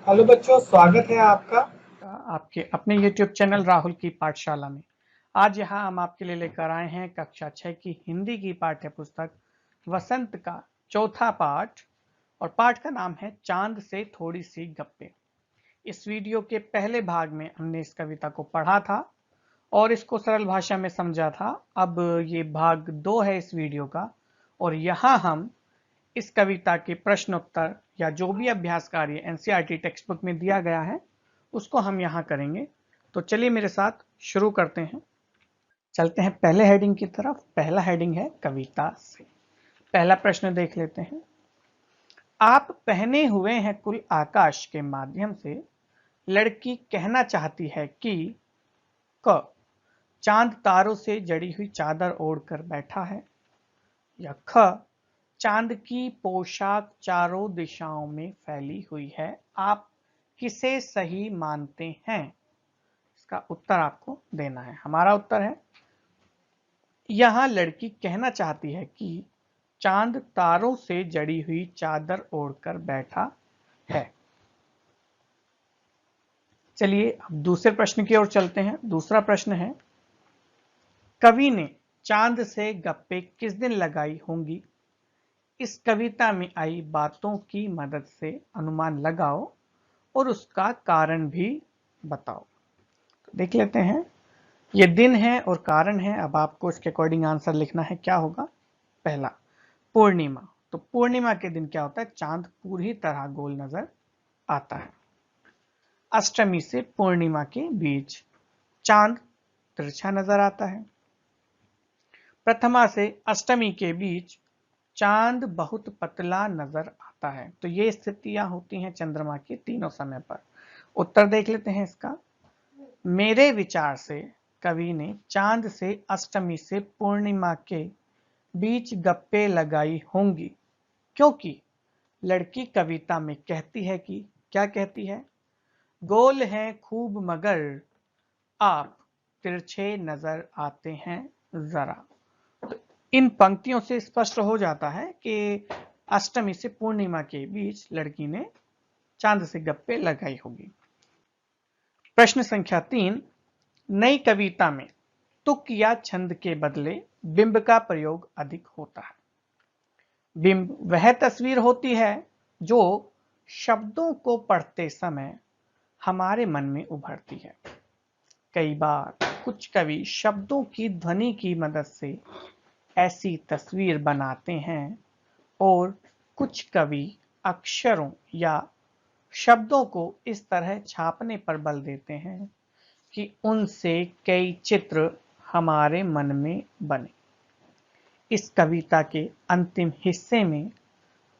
Hello बच्चों, स्वागत है आपका। आपके अपने YouTube चैनल राहुल की पाठशाला में। आज यहाँ हम आपके लिए लेकर आए हैं कक्षा 6 की हिंदी की पाठ्य पुस्तक वसंत का चौथा पाठ, और पाठ का नाम है चांद से थोड़ी सी गप्पे। इस वीडियो के पहले भाग में हमने इस कविता को पढ़ा था और इसको सरल भाषा में समझा था। अब ये भाग 2 है इस वीडियो का, और यहाँ हम इस कविता के प्रश्नोत्तर या जो भी अभ्यास कार्य एनसीईआरटी टेक्स्ट बुक में दिया गया है उसको हम यहाँ करेंगे। तो चलिए मेरे साथ शुरू करते हैं। चलते हैं पहले हेडिंग की तरफ। पहला हेडिंग है कविता से। पहला प्रश्न देख लेते हैं। आप पहने हुए हैं कुल आकाश के माध्यम से, लड़की कहना चाहती है कि क चांद तारों से जड़ी हुई चादर ओढ़कर बैठा है, या ख चांद की पोशाक चारों दिशाओं में फैली हुई है, आप किसे सही मानते हैं? इसका उत्तर आपको देना है। हमारा उत्तर है, यहां लड़की कहना चाहती है कि चांद तारों से जड़ी हुई चादर ओढ़कर बैठा है। चलिए अब दूसरे प्रश्न की ओर चलते हैं। दूसरा प्रश्न है, कवि ने चांद से गप्पे किस दिन लगाई होंगी? इस कविता में आई बातों की मदद से अनुमान लगाओ और उसका कारण भी बताओ। तो देख लेते हैं। ये दिन है और कारण है। अब आपको इसके अकॉर्डिंग आंसर लिखना है। क्या होगा? पहला, पूर्णिमा। तो पूर्णिमा के दिन क्या होता है? चांद पूरी तरह गोल नजर आता है। अष्टमी से पूर्णिमा के बीच चांद तिरछा नजर आता है। प्रथमा से अष्टमी के बीच चांद बहुत पतला नजर आता है। तो ये स्थितियां होती हैं चंद्रमा के तीनों समय पर। उत्तर देख लेते हैं इसका। मेरे विचार से कवि ने चांद से अष्टमी से पूर्णिमा के बीच गप्पे लगाई होंगी, क्योंकि लड़की कविता में कहती है कि, क्या कहती है? गोल है खूब मगर आप तिरछे नजर आते हैं जरा। तो इन पंक्तियों से स्पष्ट हो जाता है कि अष्टमी से पूर्णिमा के बीच लड़की ने चांद से गप्पे लगाई होगी। प्रश्न संख्या 3, नई कविता में तुक या छंद के बदले बिंब का प्रयोग अधिक होता है। बिंब वह तस्वीर होती है जो शब्दों को पढ़ते समय हमारे मन में उभरती है। कई बार कुछ कवि शब्दों की ध्वनि की मदद से ऐसी तस्वीर बनाते हैं और कुछ कवि अक्षरों या शब्दों को इस तरह छापने पर बल देते हैं कि उनसे कई चित्र हमारे मन में बने। इस कविता के अंतिम हिस्से में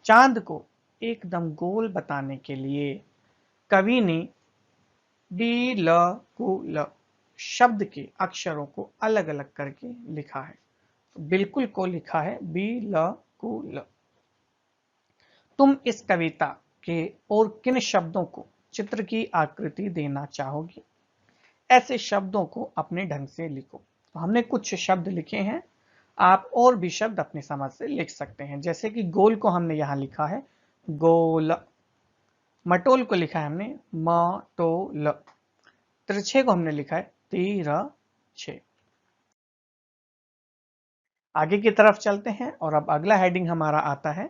चांद को एकदम गोल बताने के लिए कवि ने डी ल कु ल शब्द के अक्षरों को अलग अलग करके लिखा है। बिल्कुल को लिखा है बी ल कु ल। तुम इस कविता के और किन शब्दों को चित्र की आकृति देना चाहोगी? ऐसे शब्दों को अपने ढंग से लिखो। तो हमने कुछ शब्द लिखे हैं, आप और भी शब्द अपनी समझ से लिख सकते हैं। जैसे कि गोल को हमने यहां लिखा है गोल, मटोल को लिखा है हमने मटोल, तिरछे को हमने लिखा है तिरछे। आगे की तरफ चलते हैं और अब अगला हेडिंग हमारा आता है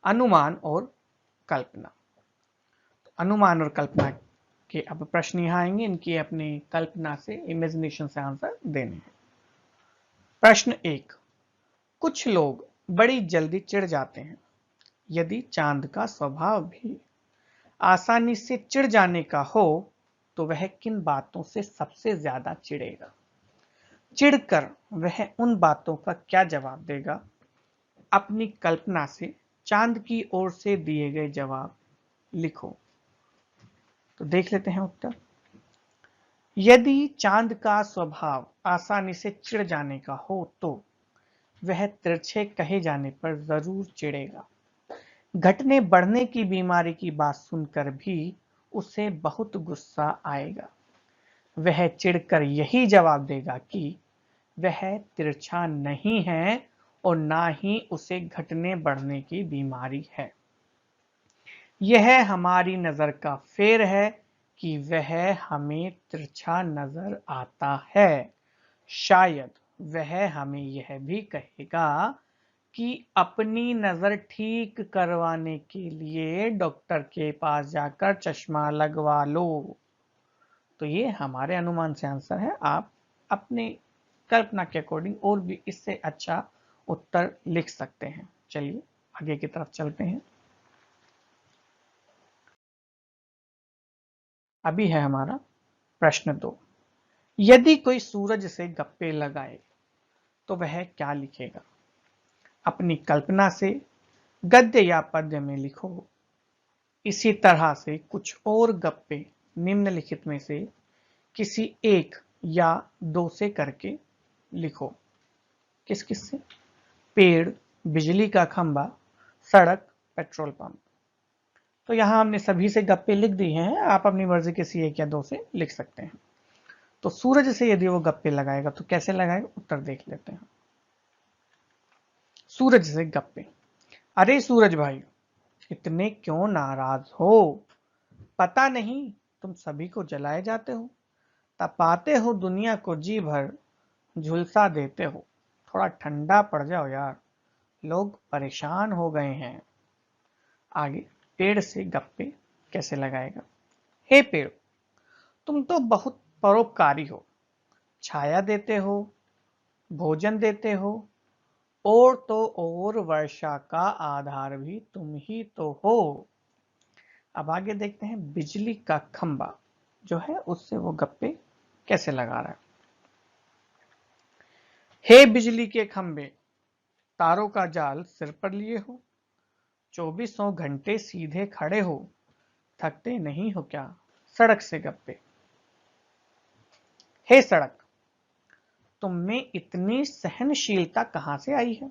अनुमान और कल्पना। अनुमान और कल्पना के अब प्रश्न यहाँ आएंगे। इनकी अपनी कल्पना से, इमेजिनेशन से आंसर देने हैं। प्रश्न 1, कुछ लोग बड़ी जल्दी चिढ़ जाते हैं। यदि चांद का स्वभाव भी आसानी से चिढ़ जाने का हो तो वह किन बातों से सबसे ज्यादा चिढ़ेगा? चिढ़कर वह उन बातों का क्या जवाब देगा? अपनी कल्पना से चांद की ओर से दिए गए जवाब लिखो। तो देख लेते हैं उत्तर। यदि चांद का स्वभाव आसानी से चिढ़ जाने का हो तो वह तिरछे कहे जाने पर जरूर चिढ़ेगा। घटने बढ़ने की बीमारी की बात सुनकर भी उसे बहुत गुस्सा आएगा। वह चिढ़कर यही जवाब देगा कि वह तिरछा नहीं है और ना ही उसे घटने बढ़ने की बीमारी है। यह हमारी नजर का फेर है कि वह हमें तिरछा नजर आता है। शायद वह हमें यह भी कहेगा कि अपनी नजर ठीक करवाने के लिए डॉक्टर के पास जाकर चश्मा लगवा लो। तो ये हमारे अनुमान से आंसर है। आप अपने कल्पना के अकॉर्डिंग और भी इससे अच्छा उत्तर लिख सकते हैं। चलिए आगे की तरफ चलते हैं। अभी है हमारा प्रश्न 2। यदि कोई सूरज से गप्पे लगाए तो वह क्या लिखेगा? अपनी कल्पना से गद्य या पद्य में लिखो। इसी तरह से कुछ और गप्पे निम्नलिखित में से किसी एक या दो से करके लिखो। किस किस से? पेड़, बिजली का खंभा, सड़क, पेट्रोल पंप। तो यहां हमने सभी से गप्पे लिख दिए हैं, आप अपनी मर्जी किसी एक या दो से लिख सकते हैं। तो सूरज से यदि वो गप्पे लगाएगा तो कैसे लगाएगा, उत्तर देख लेते हैं। सूरज से गप्पे। अरे सूरज भाई, इतने क्यों नाराज हो? पता नहीं तुम सभी को जलाए जाते हो, तपाते हो दुनिया को जी भर, झुलसा देते हो। थोड़ा ठंडा पड़ जाओ यार, लोग परेशान हो गए हैं। आगे पेड़ से गप्पे कैसे लगाएगा? हे पेड़, तुम तो बहुत परोपकारी हो, छाया देते हो, भोजन देते हो, और तो और वर्षा का आधार भी तुम ही तो हो। अब आगे देखते हैं बिजली का खंभा जो है उससे वो गप्पे कैसे लगा रहा है। हे बिजली के खंभे, तारों का जाल सिर पर लिए हो, 2400 घंटे सीधे खड़े हो, थकते नहीं हो क्या? सड़क से गप्पे। हे सड़क, तुम में इतनी सहनशीलता कहां से आई है?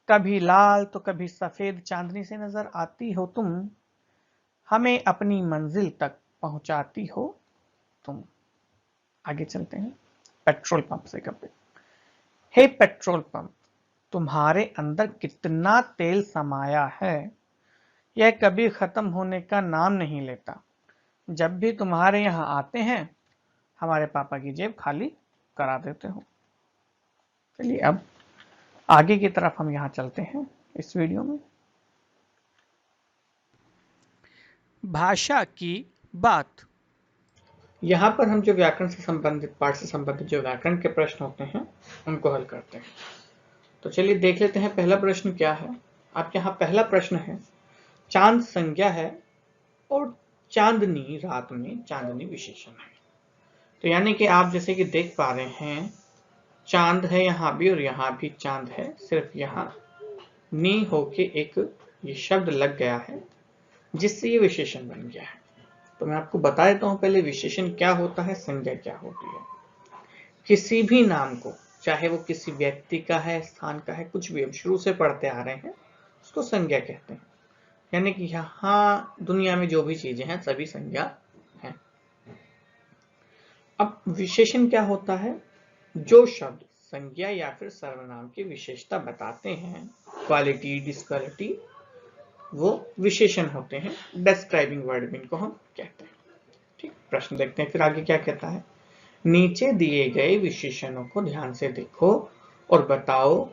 कभी लाल तो कभी सफेद चांदनी से नजर आती हो तुम, हमें अपनी मंजिल तक पहुंचाती हो तुम। आगे चलते हैं पेट्रोल पंप से गप्पे। हे पेट्रोल पंप, तुम्हारे अंदर कितना तेल समाया है, यह कभी खत्म होने का नाम नहीं लेता। जब भी तुम्हारे यहां आते हैं हमारे पापा की जेब खाली करा देते हो। चलिए अब आगे की तरफ हम यहां चलते हैं इस वीडियो में। भाषा की बात। यहां पर हम जो व्याकरण से संबंधित, पाठ से संबंधित जो व्याकरण के प्रश्न होते हैं उनको हल करते हैं। तो चलिए देख लेते हैं पहला प्रश्न क्या है। आप यहाँ पहला प्रश्न है, चांद संज्ञा है और चांदनी रात में चांदनी विशेषण है। तो यानी कि आप जैसे कि देख पा रहे हैं चांद है यहाँ भी और यहाँ भी चांद है, सिर्फ यहाँ नी होके एक ये शब्द लग गया है जिससे ये विशेषण बन गया है। तो मैं आपको बता देता हूं पहले विशेषण क्या होता है, संज्ञा क्या होती है। किसी भी नाम को, चाहे वो किसी व्यक्ति का है, स्थान का है, कुछ भी हम शुरू से पढ़ते आ रहे हैं उसको संज्ञा कहते हैं। यानी कि यहाँ दुनिया में जो भी चीजें हैं सभी संज्ञा हैं। अब विशेषण क्या होता है? जो शब्द संज्ञा या फिर सर्वनाम की विशेषता बताते हैं, क्वालिटी, डिस्क्वालिटी, वो विशेषण होते हैं। डिस्क्राइबिंग वर्ड इनको हम कहते हैं। ठीक, प्रश्न देखते हैं फिर आगे क्या कहता है। नीचे दिए गए विशेषणों को ध्यान से देखो और बताओ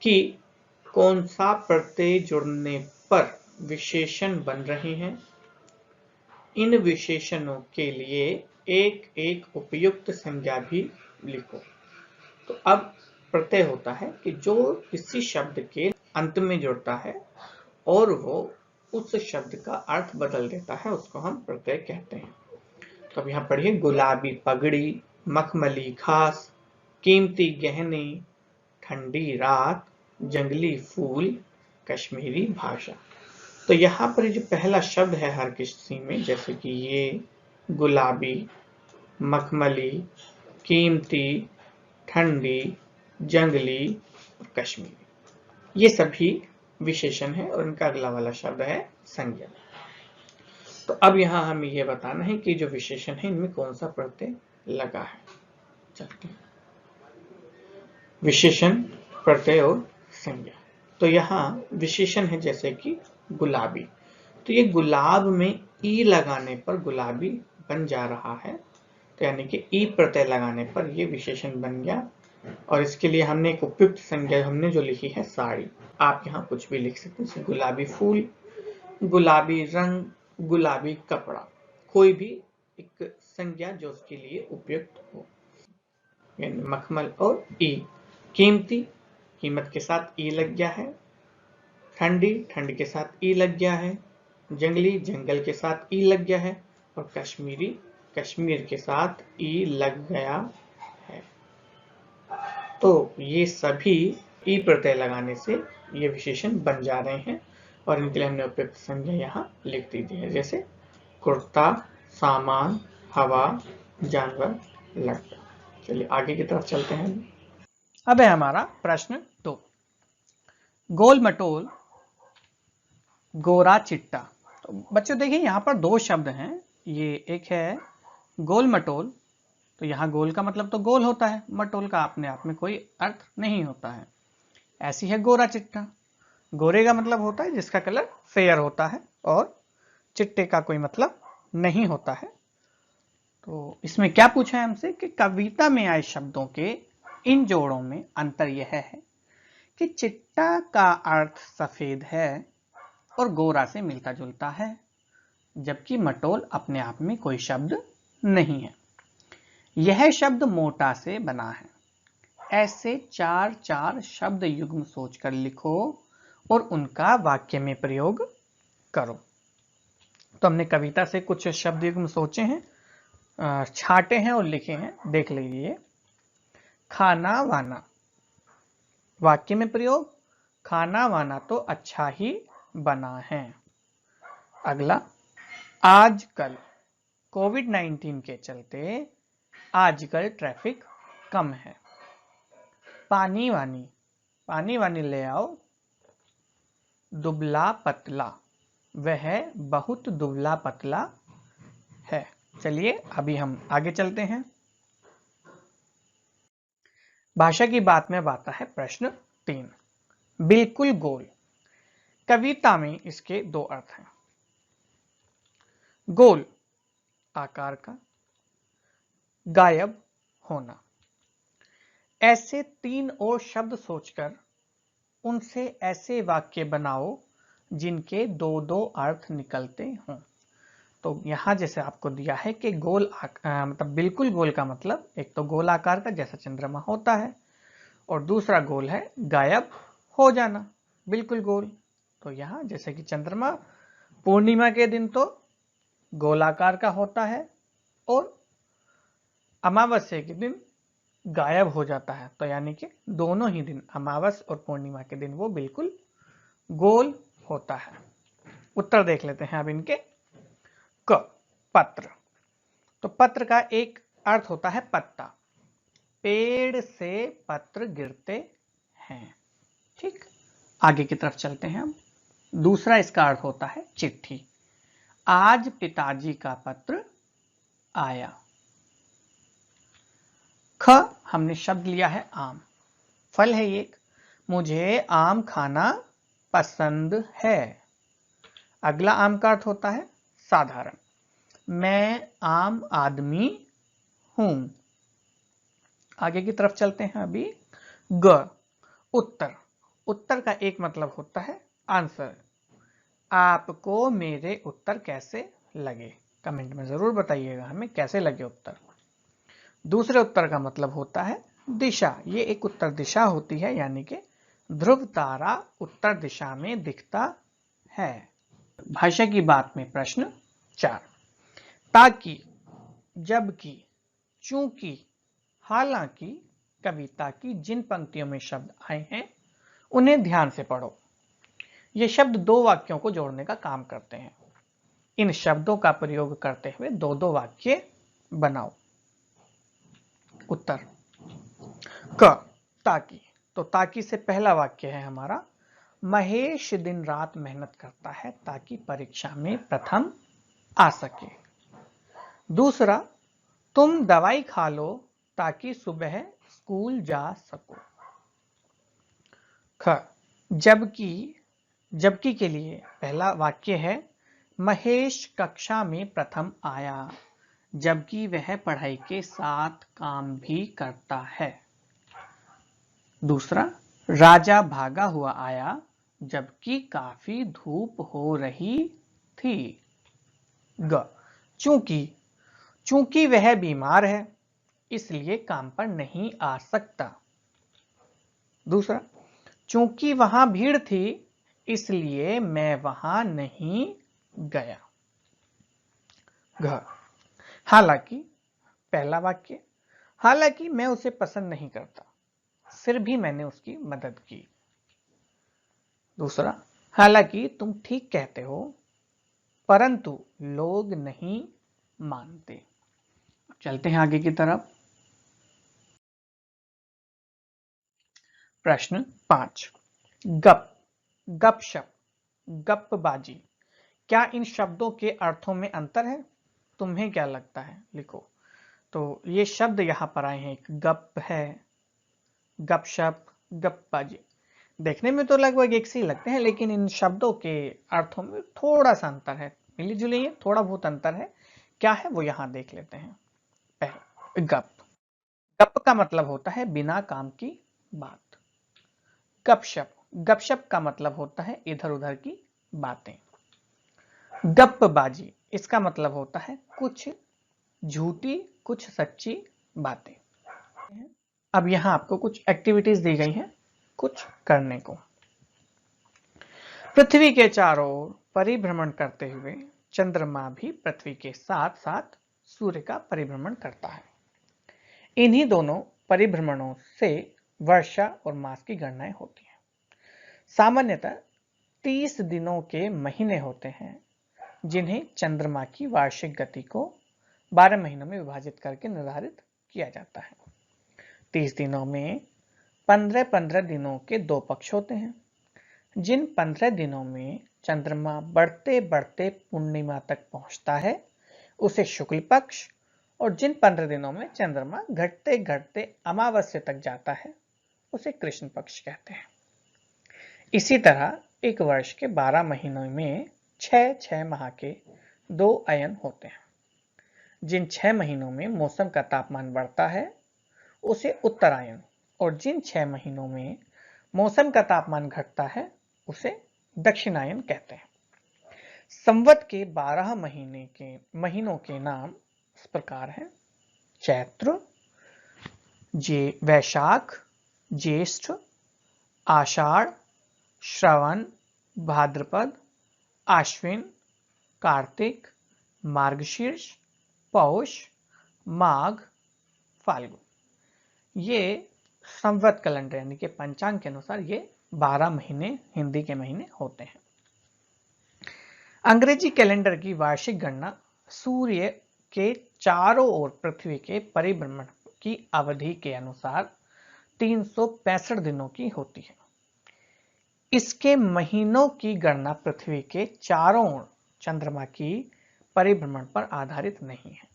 कि कौन सा प्रत्यय जुड़ने पर विशेषण बन रहे हैं। इन विशेषणों के लिए एक एक उपयुक्त संज्ञा भी लिखो। तो अब प्रत्यय होता है कि जो किसी शब्द के अंत में जुड़ता है और वो उस शब्द का अर्थ बदल देता है, उसको हम प्रत्यय कहते हैं। तो अब यहाँ पढ़िए, गुलाबी पगड़ी, मखमली घास, कीमती गहने, ठंडी रात, जंगली फूल, कश्मीरी भाषा। तो यहाँ पर जो पहला शब्द है हर किसी में, जैसे कि ये गुलाबी, मखमली, कीमती, ठंडी, जंगली और कश्मीरी, ये सभी विशेषण है और इनका अगला वाला शब्द है संज्ञा। तो अब यहां हमें यह बताना है कि जो विशेषण है इनमें कौन सा प्रत्यय लगा है। चलते हैं विशेषण, प्रत्यय और संज्ञा। तो यहाँ विशेषण है जैसे कि गुलाबी, तो ये गुलाब में ई लगाने पर गुलाबी बन जा रहा है, तो यानी कि ई प्रत्यय लगाने पर ये विशेषण बन गया। और इसके लिए हमने एक उपयुक्त संज्ञा हमने जो लिखी है साड़ी। आप यहाँ कुछ भी लिख सकते हैं, गुलाबी फूल, गुलाबी रंग, गुलाबी कपड़ा, कोई भी एक संज्ञा जो उसके लिए उपयुक्त हो। मखमल और ई। कीमती, कीमत के साथ ई लग गया है। ठंडी, ठंड के साथ ई लग गया है। जंगली, जंगल के साथ ई लग गया है। और कश्मीरी, कश्मीर के साथ ई लग गया है। तो ये सभी ई प्रत्यय लगाने से ये विशेषण बन जा रहे हैं और इनके लिए हमने उपयुक्त संज्ञा यहाँ लिख दी है, जैसे कुर्ता, सामान, हवा, जानवर, लड़का। चलिए आगे की तरफ चलते हैं। अब है हमारा प्रश्न 2। गोल मटोल, गोरा चिट्टा। तो बच्चों देखिए यहाँ पर दो शब्द हैं। ये एक है गोल मटोल, तो यहाँ गोल का मतलब तो गोल होता है, मटोल का अपने आप में कोई अर्थ नहीं होता है। ऐसी है गोरा चिट्टा। गोरे का मतलब होता है जिसका कलर फेयर होता है और चिट्टे का कोई मतलब नहीं होता है। तो इसमें क्या पूछा है हमसे कि कविता में आए शब्दों के इन जोड़ों में अंतर यह है कि चिट्टा का अर्थ सफेद है और गोरा से मिलता जुलता है, जबकि मटोल अपने आप में कोई शब्द नहीं है। यह शब्द मोटा से बना है। ऐसे 4 शब्द युग्म सोचकर लिखो और उनका वाक्य में प्रयोग करो। तो हमने कविता से कुछ शब्द युग्म सोचे हैं, छाटे हैं और लिखे हैं, देख लीजिए। खाना वाना, वाक्य में प्रयोग, खाना वाना तो अच्छा ही बना है। अगला, आजकल, कोविड-19 के चलते आजकल ट्रैफिक कम है। पानी वानी, पानी वानी ले आओ। दुबला पतला, वह बहुत दुबला पतला है। चलिए अभी हम आगे चलते हैं। भाषा की बात में आता है प्रश्न 3। बिल्कुल गोल। कविता में इसके दो अर्थ हैं। गोल, आकार का, गायब होना। ऐसे 3 और शब्द सोचकर उनसे ऐसे वाक्य बनाओ जिनके 2 अर्थ निकलते हों। तो यहां जैसे आपको दिया है कि गोल मतलब बिल्कुल गोल का मतलब एक तो गोल आकार का जैसा चंद्रमा होता है, और दूसरा गोल है गायब हो जाना, बिल्कुल गोल। तो यहां जैसे कि चंद्रमा पूर्णिमा के दिन तो गोलाकार का होता है और अमावस्या के दिन गायब हो जाता है, तो यानी कि दोनों ही दिन, अमावस और पूर्णिमा के दिन, वो बिल्कुल गोल होता है। उत्तर देख लेते हैं अब इनके। क, पत्र। तो पत्र का एक अर्थ होता है पत्ता, पेड़ से पत्र गिरते हैं। ठीक, आगे की तरफ चलते हैं हम। दूसरा इसका अर्थ होता है चिट्ठी। आज पिताजी का पत्र आया। ख, हमने शब्द लिया है आम, फल है एक, मुझे आम खाना पसंद है। अगला आम का अर्थ होता है साधारण, मैं आम आदमी हूं। आगे की तरफ चलते हैं अभी। ग, उत्तर। उत्तर का एक मतलब होता है आंसर। आपको मेरे उत्तर कैसे लगे, कमेंट में जरूर बताइएगा हमें कैसे लगे उत्तर। दूसरे उत्तर का मतलब होता है दिशा। ये एक उत्तर दिशा होती है, यानी कि ध्रुव तारा उत्तर दिशा में दिखता है। भाषा की बात में प्रश्न 4। ताकि, जबकि, चूंकि, हालांकि कविता की जिन पंक्तियों में शब्द आए हैं उन्हें ध्यान से पढ़ो। ये शब्द 2 वाक्यों को जोड़ने का काम करते हैं। इन शब्दों का प्रयोग करते हुए 2 वाक्य बनाओ। उत्तर। क, ताकि। तो ताकि से पहला वाक्य है हमारा, महेश दिन रात मेहनत करता है ताकि परीक्षा में प्रथम आ सके। दूसरा, तुम दवाई खा लो ताकि सुबह स्कूल जा सको। ख, जबकि। जबकि के लिए पहला वाक्य है, महेश कक्षा में प्रथम आया, जबकि वह पढ़ाई के साथ काम भी करता है। दूसरा, राजा भागा हुआ आया, जबकि काफी धूप हो रही थी। ग, चूंकि वह बीमार है, इसलिए काम पर नहीं आ सकता। दूसरा, चूंकि वहां भीड़ थी, इसलिए मैं वहां नहीं गया। घ, हालांकि, पहला वाक्य, हालांकि मैं उसे पसंद नहीं करता, फिर भी मैंने उसकी मदद की। दूसरा, हालांकि तुम ठीक कहते हो, परंतु लोग नहीं मानते। चलते हैं आगे की तरफ। प्रश्न 5, गप, गपशप, गप्पबाजी, क्या इन शब्दों के अर्थों में अंतर है? तुम्हें क्या लगता है? लिखो। तो ये शब्द यहां पर आए हैं, एक गप है, गपशप, गप्पबाजी। देखने में तो लगभग एक से ही लगते हैं, लेकिन इन शब्दों के अर्थों में थोड़ा सा अंतर है, मिली जुली है, थोड़ा बहुत अंतर है। क्या है वो यहां देख लेते हैं। पहले गप, गप का मतलब होता है बिना काम की बात। गपशप, गपशप का मतलब होता है इधर उधर की बातें। गप्पबाजी, इसका मतलब होता है कुछ झूठी कुछ सच्ची बातें। अब यहां आपको कुछ एक्टिविटीज दी गई हैं कुछ करने को। पृथ्वी के चारों ओर परिभ्रमण करते हुए चंद्रमा भी पृथ्वी के साथ साथ सूर्य का परिभ्रमण करता है। इन्हीं दोनों परिभ्रमणों से वर्षा और मास की गणनाएं होती हैं। सामान्यतः 30 दिनों के महीने होते हैं, जिन्हें चंद्रमा की वार्षिक गति को 12 महीनों में विभाजित करके निर्धारित किया जाता है। 30 दिनों में 15-15 दिनों के दो पक्ष होते हैं। जिन 15 दिनों में चंद्रमा बढ़ते बढ़ते पूर्णिमा तक पहुंचता है, उसे शुक्ल पक्ष, और जिन 15 दिनों में चंद्रमा घटते घटते अमावस्या तक जाता है, उसे कृष्ण पक्ष कहते हैं। इसी तरह एक वर्ष के 12 महीनों में 6 माह के 2 अयन होते हैं। जिन 6 महीनों में मौसम का तापमान बढ़ता है, उसे उत्तरायण, और जिन 6 महीनों में मौसम का तापमान घटता है, उसे दक्षिणायन कहते हैं। संवत के 12 महीनों के नाम इस प्रकार हैं। चैत्र, वैशाख, ज्येष्ठ, आषाढ़, श्रवण, भाद्रपद, आश्विन, कार्तिक, मार्गशीर्ष, पौष, माघ, फाल्गुन। ये संवत कैलेंडर यानी कि पंचांग के अनुसार ये 12 महीने हिंदी के महीने होते हैं। अंग्रेजी कैलेंडर की वार्षिक गणना सूर्य के चारों ओर पृथ्वी के परिभ्रमण की अवधि के अनुसार 365 दिनों की होती है। इसके महीनों की गणना पृथ्वी के चारों ओर चंद्रमा की परिभ्रमण पर आधारित नहीं है।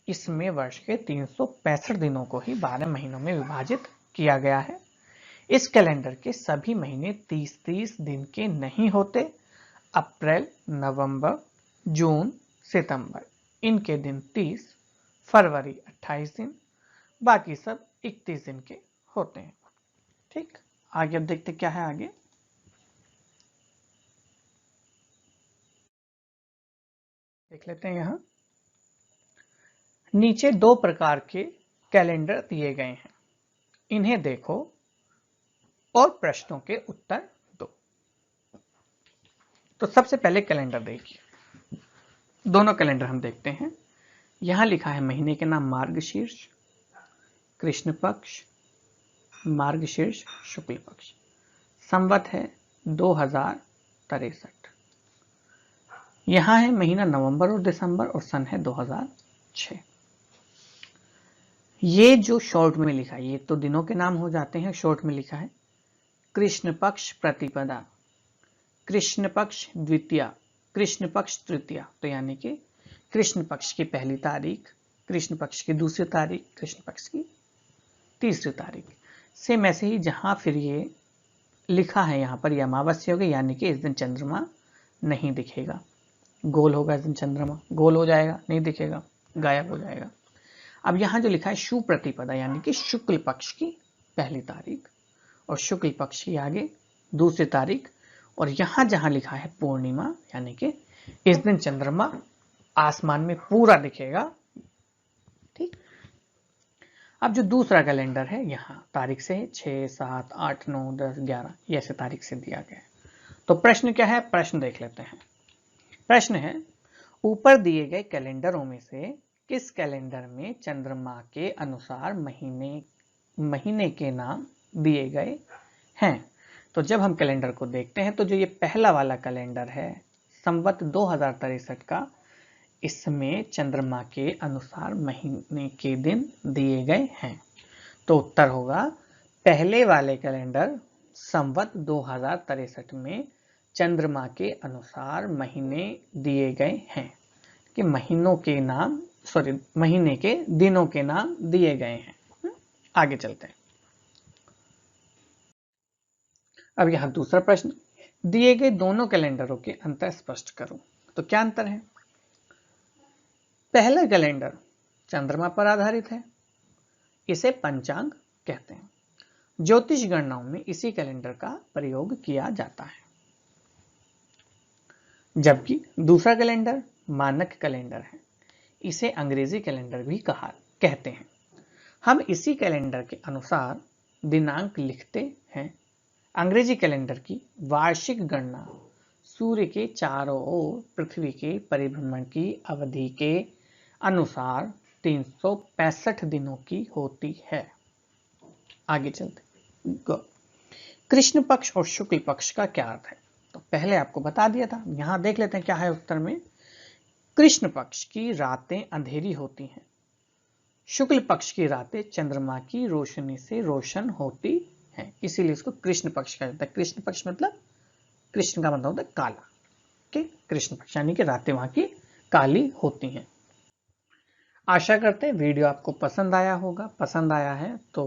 इसमें वर्ष के 365 दिनों को ही 12 महीनों में विभाजित किया गया है। इस कैलेंडर के सभी महीने 30-30 दिन के नहीं होते। अप्रैल, नवंबर, जून, सितंबर, इनके दिन 30, फरवरी 28 दिन, बाकी सब 31 दिन के होते हैं। ठीक, आगे अब देखते क्या है आगे। देख लेते हैं। यहां नीचे 2 प्रकार के कैलेंडर दिए गए हैं, इन्हें देखो और प्रश्नों के उत्तर दो। तो सबसे पहले कैलेंडर देखिए, दोनों कैलेंडर हम देखते हैं। यहां लिखा है महीने के नाम मार्गशीर्ष, कृष्ण पक्ष, मार्गशीर्ष, शुक्ल पक्ष। संवत है 2063। यहां है महीना नवंबर और दिसंबर, और सन है 2006। ये जो शॉर्ट में लिखा है, ये तो दिनों के नाम हो जाते हैं। शॉर्ट में लिखा है कृष्ण पक्ष प्रतिपदा, कृष्ण पक्ष द्वितीया, कृष्ण पक्ष तृतीया। तो यानी कि कृष्ण पक्ष की पहली तारीख, कृष्ण पक्ष की दूसरी तारीख, कृष्ण पक्ष की तीसरी तारीख। सेम ऐसे ही जहां फिर ये लिखा है यहां पर, यह अमावस्या होगी, यानी कि इस दिन चंद्रमा नहीं दिखेगा। गोल होगा इस दिन चंद्रमा, गोल हो जाएगा, नहीं दिखेगा, गायब हो जाएगा। अब यहां जो लिखा है सुप्रतिपदा यानी कि शुक्ल पक्ष की पहली तारीख, और शुक्ल पक्ष की आगे दूसरी तारीख, और यहां जहां लिखा है पूर्णिमा यानी कि इस दिन चंद्रमा आसमान में पूरा दिखेगा। ठीक। अब जो दूसरा कैलेंडर है यहां तारीख से 6, 7, 8, 9, 10, 11 ये ऐसे तारीख से दिया गया है। तो प्रश्न क्या है, प्रश्न देख लेते हैं। प्रश्न है, ऊपर दिए गए कैलेंडरों में से किस कैलेंडर में चंद्रमा के अनुसार महीने के नाम दिए गए हैं। तो जब हम कैलेंडर को देखते हैं तो जो ये पहला वाला कैलेंडर है संवत 2063 का, इसमें चंद्रमा के अनुसार महीने के दिन दिए गए हैं। तो उत्तर होगा पहले वाले कैलेंडर संवत 2063 में चंद्रमा के अनुसार महीने दिए गए हैं, कि महीनों के नाम महीने के दिनों के नाम दिए गए हैं। आगे चलते हैं। अब यहां दूसरा प्रश्न, दिए गए दोनों कैलेंडरों के अंतर स्पष्ट करो। तो क्या अंतर है, पहला कैलेंडर चंद्रमा पर आधारित है, इसे पंचांग कहते हैं। ज्योतिष गणनाओं में इसी कैलेंडर का प्रयोग किया जाता है। जबकि दूसरा कैलेंडर मानक कैलेंडर है, इसे अंग्रेजी कैलेंडर भी कहते हैं। हम इसी कैलेंडर के अनुसार दिनांक लिखते हैं। अंग्रेजी कैलेंडर की वार्षिक गणना सूर्य के चारों ओर पृथ्वी के परिभ्रमण की अवधि के अनुसार 365 दिनों की होती है। आगे चलते। कृष्ण पक्ष और शुक्ल पक्ष का क्या अर्थ है, तो पहले आपको बता दिया था, यहां देख लेते हैं क्या है उत्तर में। कृष्ण पक्ष की रातें अंधेरी होती हैं, शुक्ल पक्ष की रातें चंद्रमा की रोशनी से रोशन होती हैं, इसीलिए इसको कृष्ण पक्ष कहा जाता है। कृष्ण पक्ष मतलब, कृष्ण का मतलब होता है काला, कि कृष्ण पक्ष यानी कि रातें वहां की काली होती हैं। आशा करते हैं वीडियो आपको पसंद आया होगा। पसंद आया है तो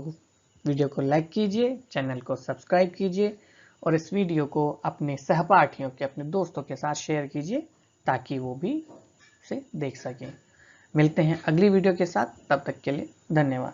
वीडियो को लाइक कीजिए, चैनल को सब्सक्राइब कीजिए, और इस वीडियो को अपने सहपाठियों के, अपने दोस्तों के साथ शेयर कीजिए ताकि वो भी इसे देख सकें। मिलते हैं अगली वीडियो के साथ, तब तक के लिए धन्यवाद।